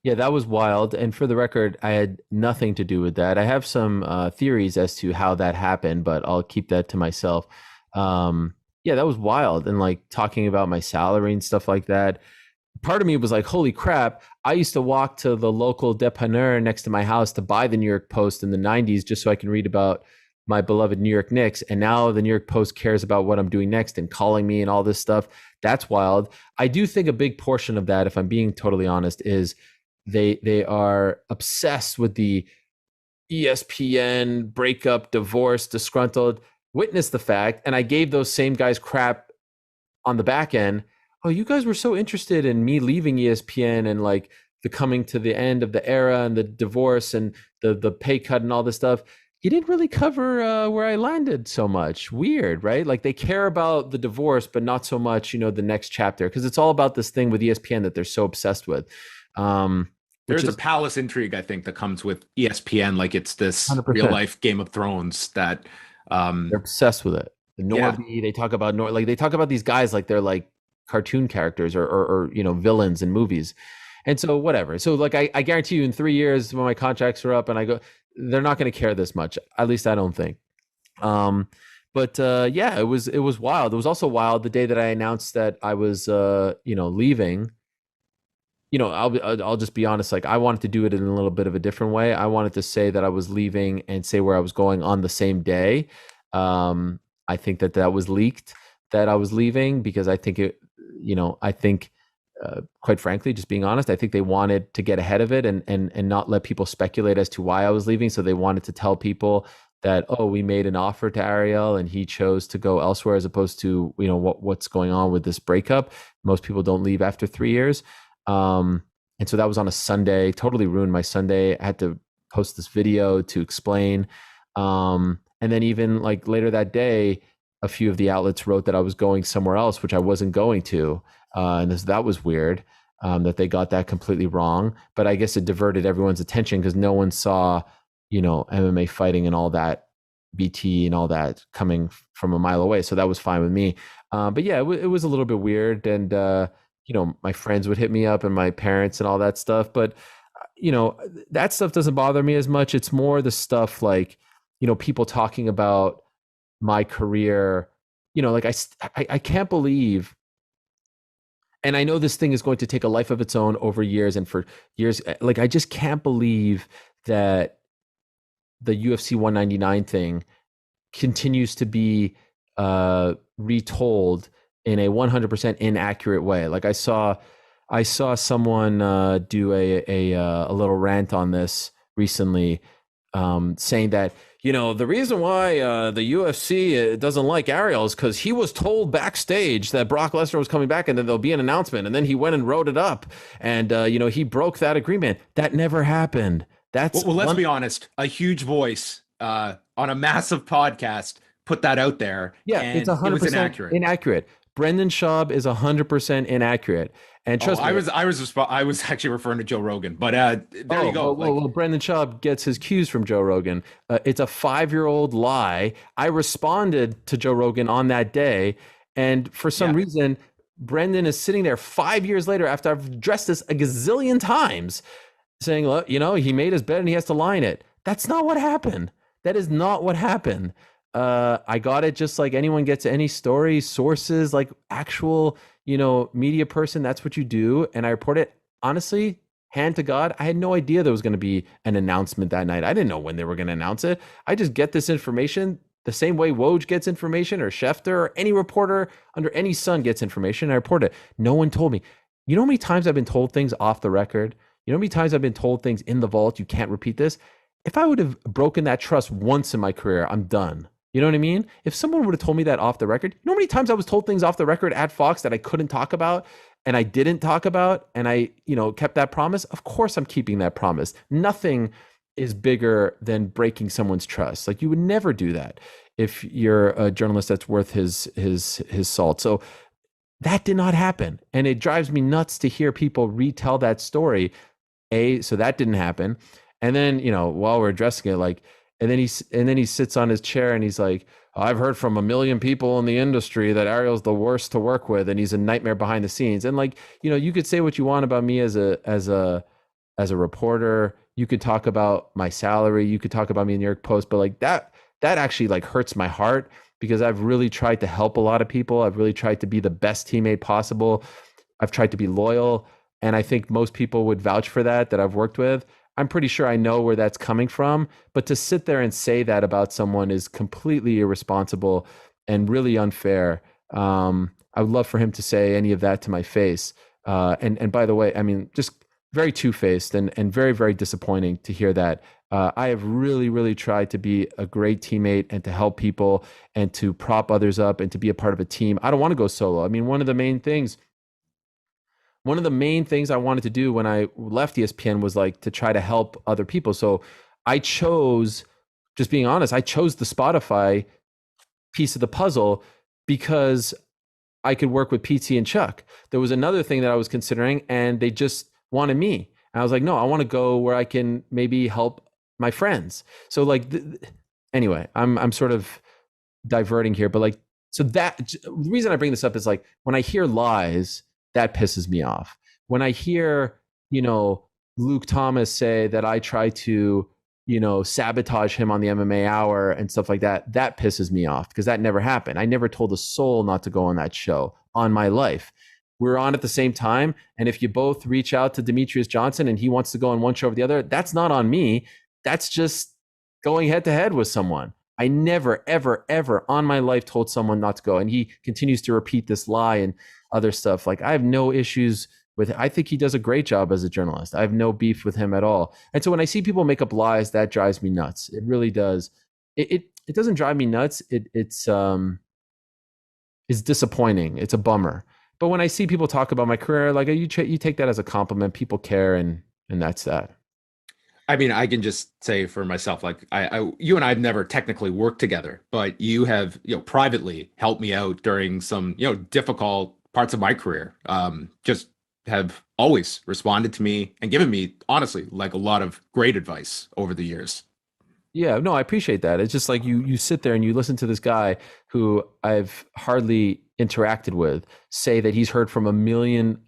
Yeah, that was wild. And for the record, I had nothing to do with that. I have some theories as to how that happened, but I'll keep that to myself. Yeah, that was wild. And like talking about my salary and stuff like that. Part of me was like, holy crap. I used to walk to the local dépanneur next to my house to buy the New York Post in the 90s just so I can read about my beloved New York Knicks. And now the New York Post cares about what I'm doing next and calling me and all this stuff. That's wild. I do think a big portion of that, if I'm being totally honest, is they are obsessed with the ESPN breakup, divorce, disgruntled. Witness the fact, and I gave those same guys crap on the back end. Oh, you guys were so interested in me leaving ESPN and like the coming to the end of the era and the divorce and the pay cut and all this stuff. You didn't really cover where I landed so much. Weird, right? Like they care about the divorce, but not so much, the next chapter, because it's all about this thing with ESPN that they're so obsessed with. Which There's a is palace intrigue, I think, that comes with ESPN. Like it's this real 100%. life Game of Thrones that, They're obsessed with it. The yeah, Norby, they talk about like they talk about these guys like they're like cartoon characters or villains in movies. And so whatever. So like I guarantee you in 3 years when my contracts are up and I go, they're not going to care this much. At least I don't think. Um, but yeah, it was wild. It was also wild the day that I announced that I was leaving. I'll just be honest. Like I wanted to do it in a little bit of a different way. I wanted to say that I was leaving and say where I was going on the same day. Um, I think that was leaked that I was leaving because I think I think, quite frankly, just being honest, I think they wanted to get ahead of it and not let people speculate as to why I was leaving. So they wanted to tell people that, oh, we made an offer to Ariel and he chose to go elsewhere as opposed to, what's going on with this breakup. Most people don't leave after 3 years. And so that was on a Sunday, totally ruined my Sunday. I had to post this video to explain. And then even like later that day, a few of the outlets wrote that I was going somewhere else, which I wasn't going to. That was weird, that they got that completely wrong. But I guess it diverted everyone's attention because no one saw, MMA fighting and all that, BT and all that coming from a mile away. So that was fine with me. But yeah, it was a little bit weird. And, my friends would hit me up and my parents and all that stuff. But, that stuff doesn't bother me as much. It's more the stuff like, people talking about my career, like I can't believe, and I know this thing is going to take a life of its own over years and for years. Like, I just can't believe that the UFC 199 thing continues to be retold in a 100% inaccurate way. Like I saw someone do a little rant on this recently, saying that the reason why the UFC doesn't like Ariel is because he was told backstage that Brock Lesnar was coming back and then there'll be an announcement, and then he went and wrote it up, and he broke that agreement. That never happened. That's well, let's one. be honest. A huge voice on a massive podcast put that out there, Yeah, it's and a it hundred was percent inaccurate. inaccurate. Brendan Schaub is 100% inaccurate, and Oh, trust me. I was actually referring to Joe Rogan, but there you Oh, go. well, Brendan Schaub gets his cues from Joe Rogan. It's a 5-year-old lie. I responded to Joe Rogan on that day, and for some Yeah. reason, Brendan is sitting there 5 years later after I've addressed this a gazillion times, saying, "Look, he made his bed and he has to lie in it." That's not what happened. That is not what happened. I got it just like anyone gets any story, sources, like actual, media person. That's what you do, and I report it honestly. Hand to God, I had no idea there was going to be an announcement that night. I didn't know when they were going to announce it. I just get this information the same way Woj gets information, or Schefter, or any reporter under any sun gets information. I report it. No one told me. You know how many times I've been told things off the record? You know how many times I've been told things in the vault? You can't repeat this. If I would have broken that trust once in my career, I'm done. You know what I mean? If someone would have told me that off the record, you know how many times I was told things off the record at Fox that I couldn't talk about and I didn't talk about, and I, kept that promise? Of course I'm keeping that promise. Nothing is bigger than breaking someone's trust. Like, you would never do that if you're a journalist that's worth his salt. So that did not happen. And it drives me nuts to hear people retell that story. So that didn't happen. And then, while we're addressing it, like, and then he sits on his chair and he's like, I've heard from a million people in the industry that Ariel's the worst to work with and he's a nightmare behind the scenes. And like, you could say what you want about me as as a reporter. You could talk about my salary. You could talk about me in New York Post, but like that actually like hurts my heart because I've really tried to help a lot of people. I've really tried to be the best teammate possible. I've tried to be loyal. And I think most people would vouch for that I've worked with. I'm pretty sure I know where that's coming from. But to sit there and say that about someone is completely irresponsible and really unfair. I would love for him to say any of that to my face. And by the way, I mean, just very two-faced and very, very disappointing to hear that. I have really, really tried to be a great teammate and to help people and to prop others up and to be a part of a team. I don't want to go solo. I mean, one of the main things I wanted to do when I left ESPN was like to try to help other people. So I chose, just being honest, I chose the Spotify piece of the puzzle because I could work with PT and Chuck. There was another thing that I was considering, and they just wanted me. And I was like, no, I want to go where I can maybe help my friends. So like, anyway, I'm sort of diverting here, but like, so that the reason I bring this up is like when I hear lies, that pisses me off. When I hear, Luke Thomas say that I try to, sabotage him on the MMA Hour and stuff like that, that pisses me off because that never happened. I never told a soul not to go on that show on my life. We're on at the same time. And if you both reach out to Demetrius Johnson and he wants to go on one show over the other, that's not on me. That's just going head to head with someone. I never, ever, ever on my life told someone not to go. And he continues to repeat this lie and other stuff. Like I have no issues with it. I think he does a great job as a journalist. I have no beef with him at all. And so when I see people make up lies, that drives me nuts. It really does. It doesn't drive me nuts. It's disappointing. It's a bummer. But when I see people talk about my career, like you take that as a compliment. People care, and that's that. I mean, I can just say for myself, like you and I have never technically worked together, but you have, privately helped me out during some, difficult parts of my career. Just have always responded to me and given me, honestly, like a lot of great advice over the years. Yeah, no, I appreciate that. It's just like you sit there and you listen to this guy who I've hardly interacted with say that he's heard from a million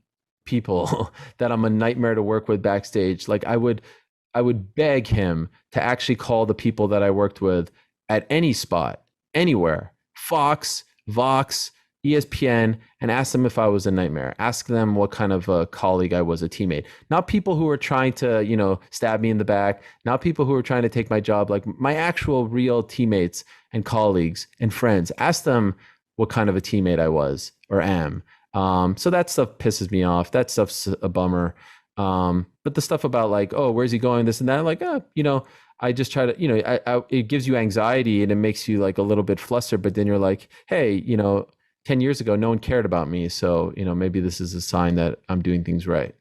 people that I'm a nightmare to work with backstage. Like I would beg him to actually call the people that I worked with at any spot, anywhere, Fox, Vox, ESPN, and ask them if I was a nightmare. Ask them what kind of a colleague I was, a teammate. Not people who are trying to, stab me in the back. Not people who are trying to take my job. Like my actual real teammates and colleagues and friends. Ask them what kind of a teammate I was or am. So that stuff pisses me off. That stuff's a bummer. But the stuff about like, oh, where's he going? This and that, like, I just try to, it gives you anxiety and it makes you like a little bit flustered. But then you're like, hey, 10 years ago, no one cared about me. So, maybe this is a sign that I'm doing things right.